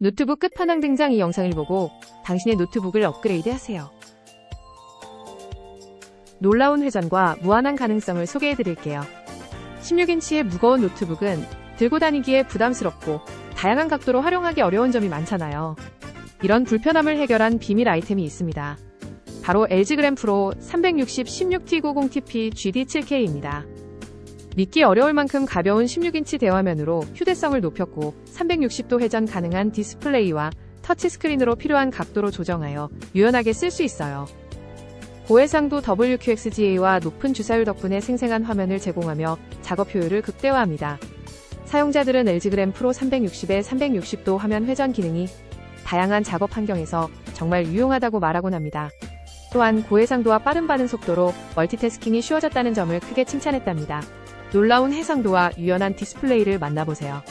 노트북 끝판왕 등장. 이 영상을 보고 당신의 노트북을 업그레이드하세요. 놀라운 회전과 무한한 가능성을 소개해드릴게요. 16인치의 무거운 노트북은 들고 다니기에 부담스럽고 다양한 각도로 활용하기 어려운 점이 많잖아요. 이런 불편함을 해결한 비밀 아이템이 있습니다. 바로 LG 그램 프로 360 16T90TP GD7K입니다. 믿기 어려울 만큼 가벼운 16인치 대화면으로 휴대성을 높였고 360도 회전 가능한 디스플레이와 터치스크린으로 필요한 각도로 조정하여 유연하게 쓸 수 있어요. 고해상도 WQXGA와 높은 주사율 덕분에 생생한 화면을 제공하며 작업 효율을 극대화합니다. 사용자들은 LG 그램 프로 360의 360도 화면 회전 기능이 다양한 작업 환경에서 정말 유용하다고 말하곤 합니다. 또한 고해상도와 빠른 반응 속도로 멀티태스킹이 쉬워졌다는 점을 크게 칭찬했답니다. 놀라운 해상도와 유연한 디스플레이를 만나보세요.